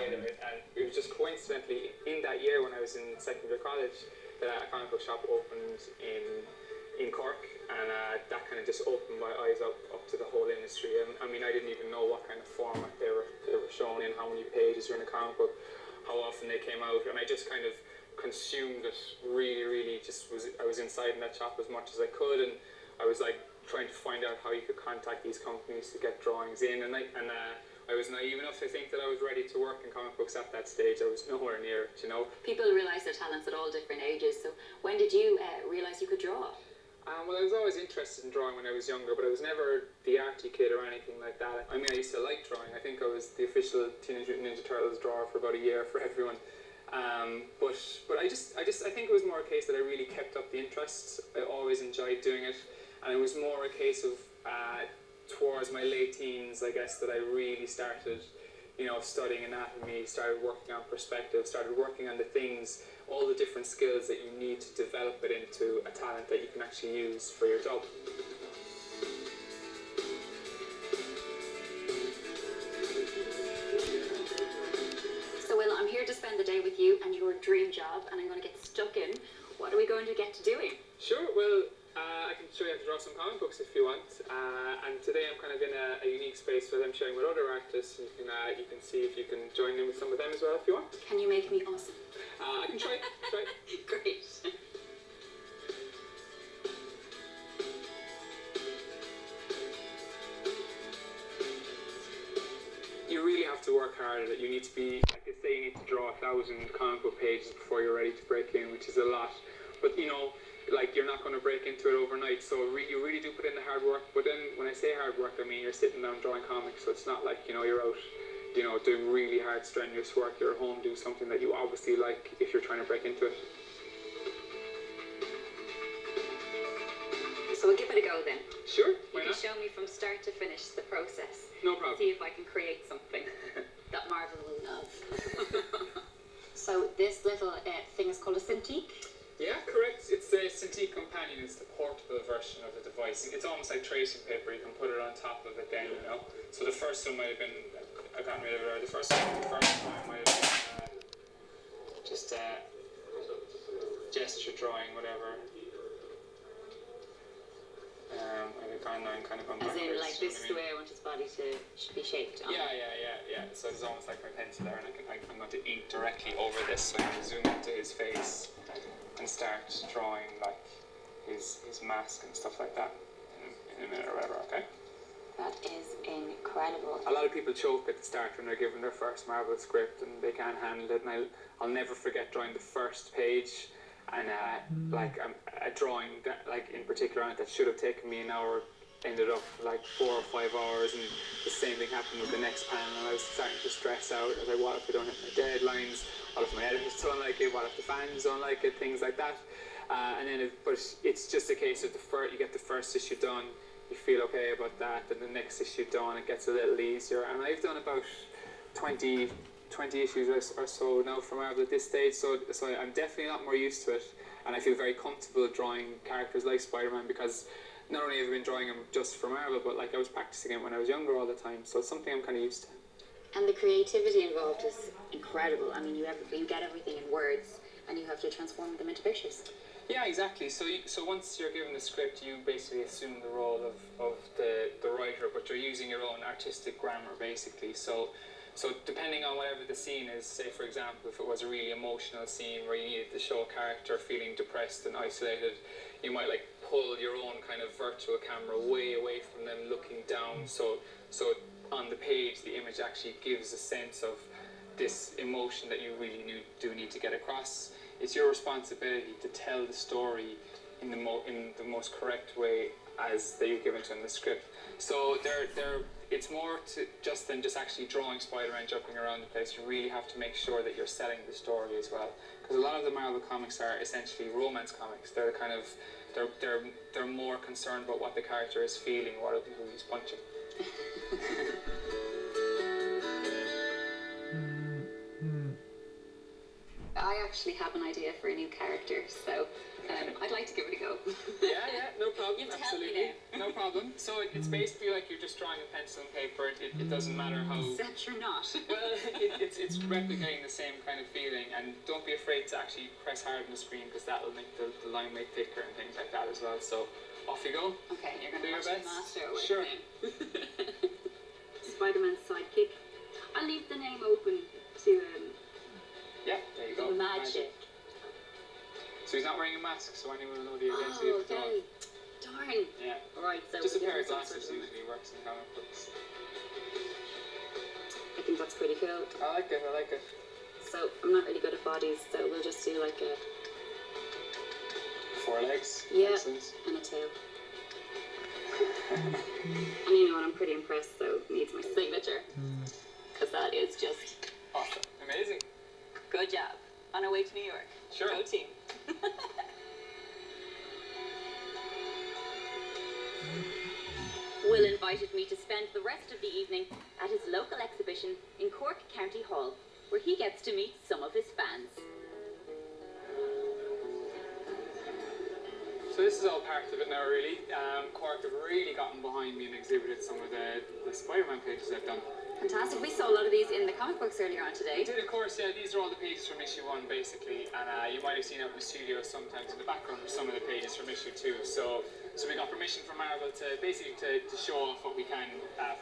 side of it, and it was just coincidentally in that year when I was in second year college that a comic book shop opened in Cork, and that kind of just opened my eyes up to the whole industry. I mean, I didn't even know what kind of format they were shown in, how many pages were in a comic book, how often they came out, and I just kind of consumed it really just I was inside in that shop as much as I could, and I was like trying to find out how you could contact these companies to get drawings in, and I was naive enough to think that I was ready to work in comic books at that stage. I was nowhere near it, you know. People realise their talents at all different ages, so when did you realise you could draw? Well, I was always interested in drawing when I was younger, but I was never the arty kid or anything like that. I mean, I used to like drawing. I think I was the official Teenage Mutant Ninja Turtles drawer for about a year for everyone. But I think it was more a case that I really kept up the interest. I always enjoyed doing it, and it was more a case of towards my late teens, I guess, that I really started, you know, studying anatomy, started working on perspective, started working on the things, all the different skills that you need to develop it into a talent that you can actually use for your job. So Will, I'm here to spend the day with you and your dream job, and I'm going to get stuck in. What are we going to get to doing? Sure, well, I can show you how to draw some comic books if you want, and today I'm kind of in a unique space where I'm sharing with other artists, and you can see if you can join in with some of them as well if you want. Can you make me awesome? I can try. Great. You really have to work hard at it. You need to be, like they say, you need to draw 1,000 comic book pages before you're ready to break in, which is a lot. But you know, like, you're not going to break into it overnight, so you really do put in the hard work. But then when I say hard work, I mean you're sitting down drawing comics, so it's not like, you know, you're out, you know, doing really hard strenuous work. You're at home doing something that you obviously like if you're trying to break into it. So we'll give it a go then. Sure, why not? You can show me from start to finish the process. No problem. See if I can create something that Marvel will love. So this little thing is called a Cintiq? Yeah, correct. It's the Cintiq Companion. It's the portable version of the device. It's almost like tracing paper. You can put it on top of it then, you know. So the first one might have been, I got rid of it, the first time might have been just gesture drawing, whatever. I've kind of gone backwards. As in, like, this is the way I want his body to be shaped on. Yeah. So it's almost like my pencil there, and I'm going to ink directly over this, so I can zoom into his face and start drawing, like, his mask and stuff like that in a minute or whatever, okay? That is incredible. A lot of people choke at the start when they're given their first Marvel script and they can't handle it, and I'll never forget drawing the first page, and like a drawing that, like, in particular, that should have taken me an hour ended up like 4 or 5 hours, and the same thing happened with the next panel, and I was starting to stress out. I was like, what if I don't hit my deadlines? What if my editors don't like it? What if the fans don't like it? Things like that. And then, but it's just a case of you get the first issue done, you feel okay about that, and the next issue done, it gets a little easier. And I've done about 20 issues or so now for Marvel at this stage, so I'm definitely a lot more used to it, and I feel very comfortable drawing characters like Spider-Man, because not only have I been drawing him just for Marvel, but like I was practicing it when I was younger all the time, so it's something I'm kind of used to. And the creativity involved is incredible. I mean, you get everything in words, and you have to transform them into pictures. Yeah, exactly. So once you're given the script, you basically assume the role of the writer, but you're using your own artistic grammar, basically. So depending on whatever the scene is, say for example, if it was a really emotional scene where you needed to show a character feeling depressed and isolated, you might like pull your own kind of virtual camera way away from them, looking down, so on the page the image actually gives a sense of this emotion that you really do need to get across. It's your responsibility to tell the story in the most correct way as that you're given to in the script. So it's more than just actually drawing Spider-Man jumping around the place. You really have to make sure that you're selling the story as well, because a lot of the Marvel comics are essentially romance comics. They're kind of they're more concerned about what the character is feeling rather than who he's punching. I actually have an idea for a new character, so I'd like to give it a go. Yeah, no problem. You have to help me Absolutely, no problem. So it's basically like you're just drawing a pencil and paper. It doesn't matter how. Except you're not. Well, it's replicating the same kind of feeling, and don't be afraid to actually press hard on the screen because that'll make the line way thicker and things like that as well. So off you go. Okay, you're Do going your to watch best. the master away Sure. Spider-Man's sidekick. I'll leave the name open to Yeah, there you go. magic. So he's not wearing a mask, so anyone will know the identity Oh, of the dog. okay. Darn. Yeah. Alright, so Just a we're pair of giving some glasses sort of- usually works in comic books. I think that's pretty cool. I like it. So I'm not really good at bodies, so we'll just do like a 4 legs. Yeah. Excellent. and a tail. And you know what? I'm pretty impressed. So it needs my signature because that is just Awesome. Amazing. good job. On our way to New York. Sure. Go team. Will invited me to spend the rest of the evening at his local exhibition in Cork County Hall, where he gets to meet some of his fans. So this is all part of it now, really. Cork have really gotten behind me and exhibited some of the Spider-Man pages I've done. Fantastic. We saw a lot of these in the comic books earlier on We today. did, of course, yeah, these are all the pages from issue 1, basically, and you might have seen out in the studio sometimes in the background some of the pages from issue 2. So we got permission from Marvel to basically to show off what we can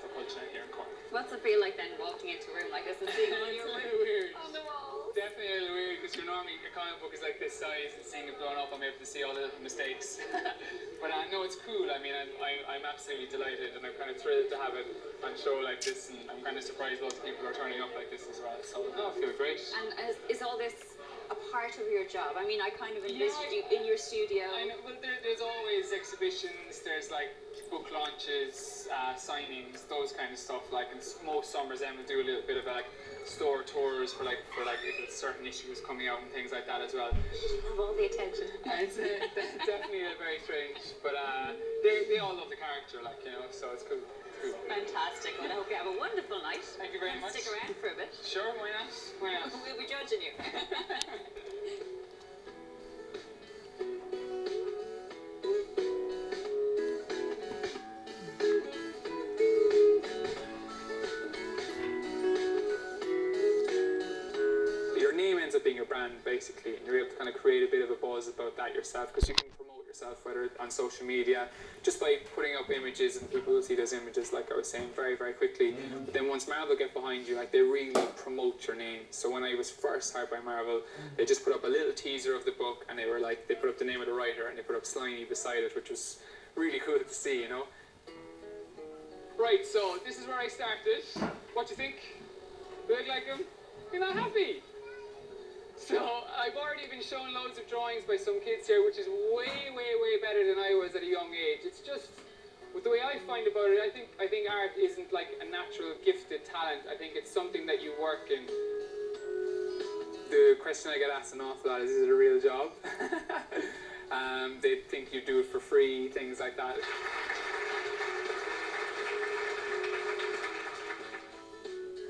for culture here in Cork. What's it feel like then walking into a room like this and seeing all your It's a work little weird. on the walls? Definitely a little weird because you're normally, a comic book is like this size and seeing it blown up, I'm able to see all the little mistakes. But no, it's cool. I mean, I'm absolutely delighted and I'm kind of thrilled to have it on show like this, and I'm kind of surprised lots of people are turning up like this as well. So no, I feel great. And is all this a part of your job? I mean, I kind of envisaged you in your studio. I know, well, there's always exhibitions, there's like book launches, signings, those kind of stuff. Like in most summers, then we'll do a little bit of like store tours for like if it's certain issues coming out and things like that as well. You have all the attention. It's definitely very strange, but they all love the character, like, you know, so it's cool. It's cool. Fantastic. Well, I hope you have a wonderful night. Thank you very much. Stick around for a bit. Sure, why not? Why not? We'll be judging you. Your name ends up being your brand, basically, and you're able to kind of create a bit of a buzz about that yourself, because you can promote yourself, whether on social media, just by putting up images, and people will see those images, like I was saying, very, very quickly. But then once Marvel get behind you, like, they really promote your name. So when I was first hired by Marvel, they just put up a little teaser of the book, and they were like, they put up the name of the writer, and they put up Sliney beside it, which was really cool to see, you know. Right, so this is where I started. What do you think? Do you look like him? You're not happy? So I've already been shown loads of drawings by some kids here, which is way, way, way better than I was at a young age. It's just, with the way I find about it, I think art isn't like a natural gifted talent. I think it's something that you work in. The question I get asked an awful lot is it a real job? They think you do it for free, things like that.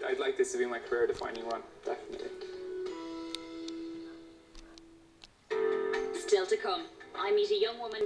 I'd like this to be my career-defining one, definitely. Still to come, I meet a young woman